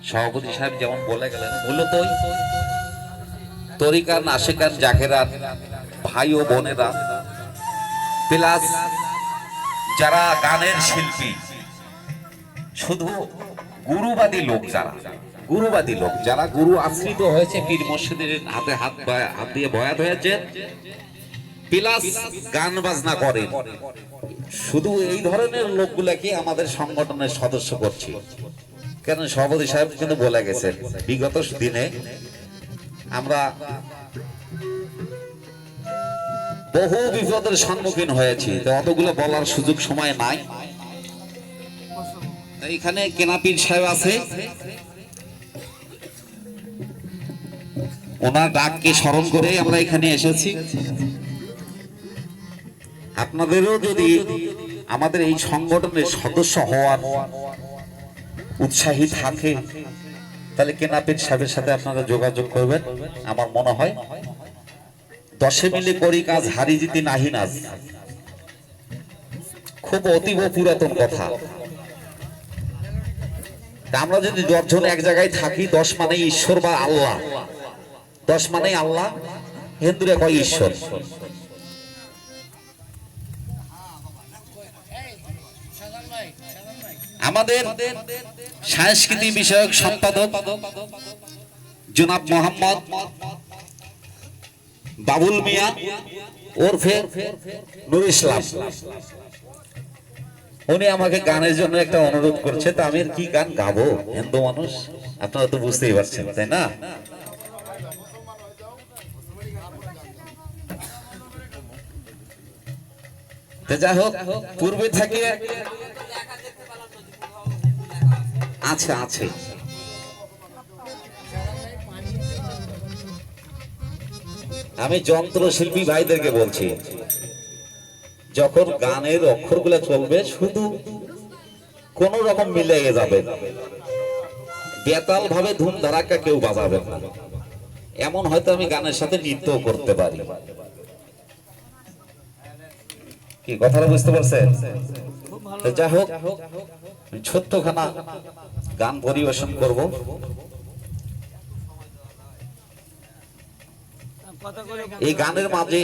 সভাপতি সাহেব যেমন বলে গেলেন, মূলত তরিকান আশেকান জাকেরান ভাই ও বোনেরা প্লাস যারা গানের শিল্পী, শুধু গুরুবাদী লোক যারা গুরু আশ্রিত হয়েছে, পীর মুর্শিদের হাতে হাত দিয়ে বয়াত হয়েছে, প্লাস গান বাজনা করেন, শুধু এই ধরনের লোকগুলাকে আমাদের সংগঠনের সদস্য করছি। কেন সভাপতি সাহেব কিন্তু বলে গেছেন, বিগত দিনে আমরা বহু বিপদের সম্মুখীন হয়েছি, তো অতগুলো বলার সুযোগ সময় নাই। এখানে কেনাপীর সাহেব আছে, ওনার ডাককে স্মরণ করে আমরা এখানে এসেছি। আপনাদেরও যদি আমাদের এই সংগঠনের সদস্য হওয়ার উৎসাহী থাকে, তাহলে কেনাপীর সাহেবের সাথে আপনারা যোগাযোগ করবেন। আমার মনে হয় 10 মিলে করি কাজ, হারি জিতি নাহি নাজ, খুব অতীব পুরাতন কথা। আমরা যদি 10 জন এক জায়গায় থাকি, 10 মানে ঈশ্বর বা আল্লাহ, 10 মানে আল্লাহ, হিন্দুরা কয় ঈশ্বর। আমাদের সাংস্কৃতিক বিষয়ক সম্পাদক জনাব মোহাম্মদ বাবুল মিয়া ওরফে নুর ইসলাম, উনি আমাকে গানের জন্য একটা অনুরোধ করছে। তো আমি কি গান গাবো, হিন্দু মানুষ, আপনারা তো বুঝতেই পারছেন, তাই না? যাই হোক, পূর্বে থেকে আছে আমি যন্ত্রশিল্পী ভাইদেরকে বলছি, যখন গানের অক্ষরগুলো চলবে, শুধু কোন রকম মিলে যাবে, বেতাল ভাবে ধুম ধারাক্কা কেউ বাজাবে না। এমন হয়তো আমি গানের সাথে নৃত্য করতে পারি। কি কথাটা বুঝতে পারছেন? যাই হোক, ছোট্টখানা গান পরিবেশন করব। এই গানের মাঝে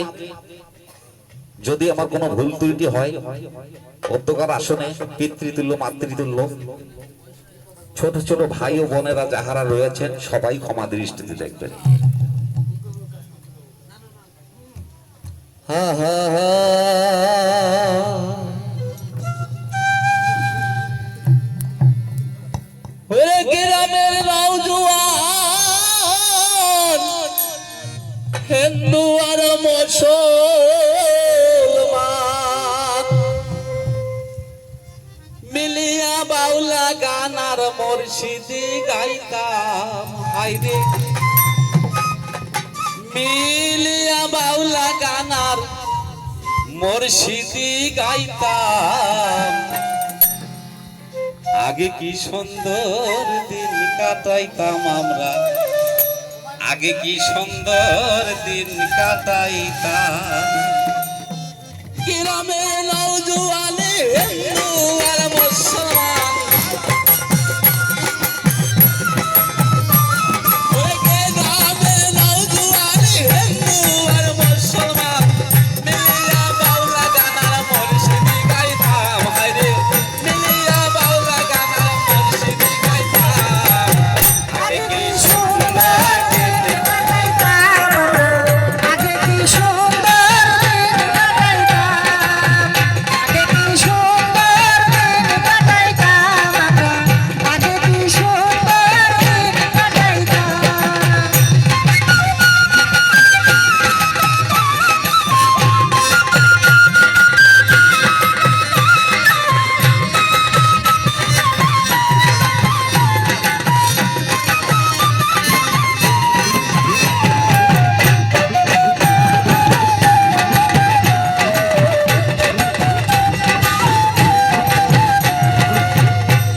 যদি আমার কোনো ভুল ত্রুটি হয়, অধ্যকার আসনে পিতৃতুল্য মাতৃতুল্য ছোট ছোট ভাই ও বোনেরা যাহারা রয়েছেন, সবাই ক্ষমা দৃষ্টিতে দেখবেন। হা হা হা গ্রামের নওজোয়ান, হিন্দু আর মুসলমান মিলিয়া বাউলা গান আর মুর্শিদি গাইতাম। হাইরে মিলিয়া বাউলা গান আর মুর্শিদি গাইতাম। আগে কি সুন্দর দিন কাটাইতাম আমরা, আগে কি সুন্দর দিন কাটাইতাম। গ্রামে নওজোয়ানে হিন্দু আর মুসলমান, গ্রামে নওজোয়ানে হিন্দু আর মুসলমান মিলিয়া বাউলা গান আর মুর্শিদি গাইতাম। হায়রে মিলিয়া বাউলা গান আর মুর্শিদি গাইতাম। আগে কি সুন্দর দিন কাটাইতাম, আগে কি সুন্দর দিন কাটাইতাম, আগে কি সুন্দর দিন কাটাইতাম, আগে কি সুন্দর দিন কাটাইতাম।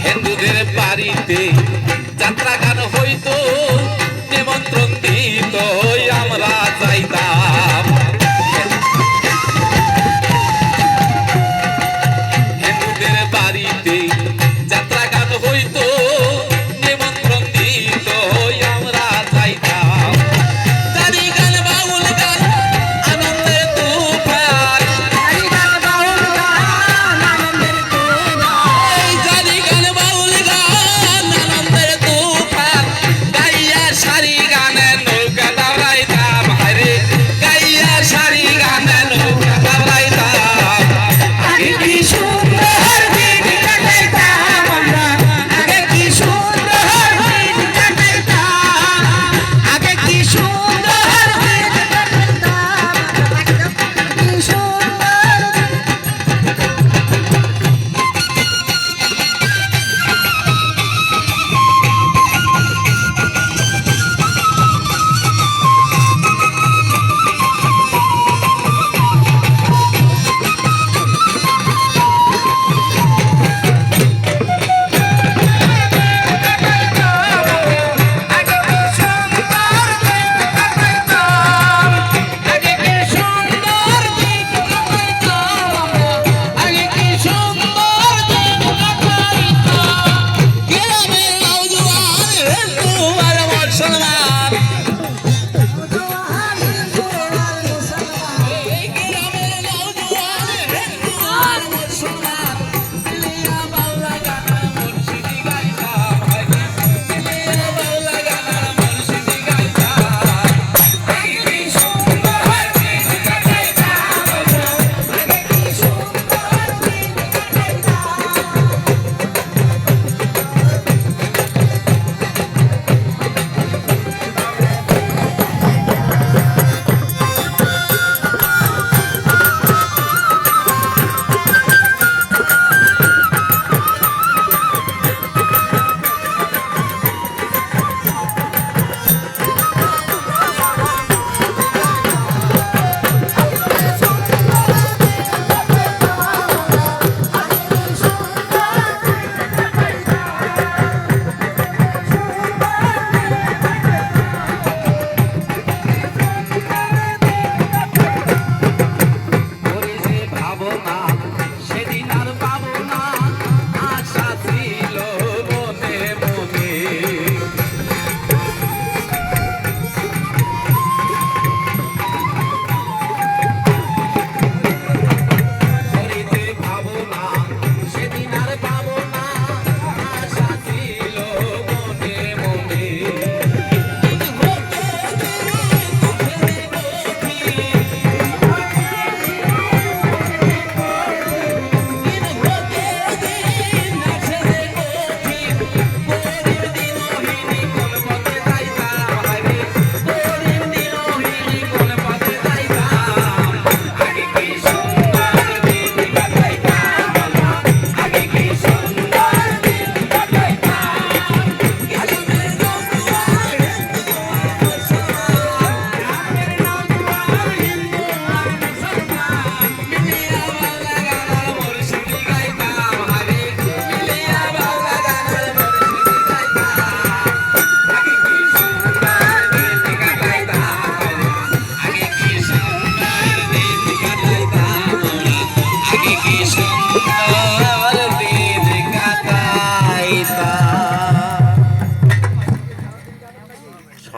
হিন্দুদের বাড়িতে যাত্রা গান হইতো,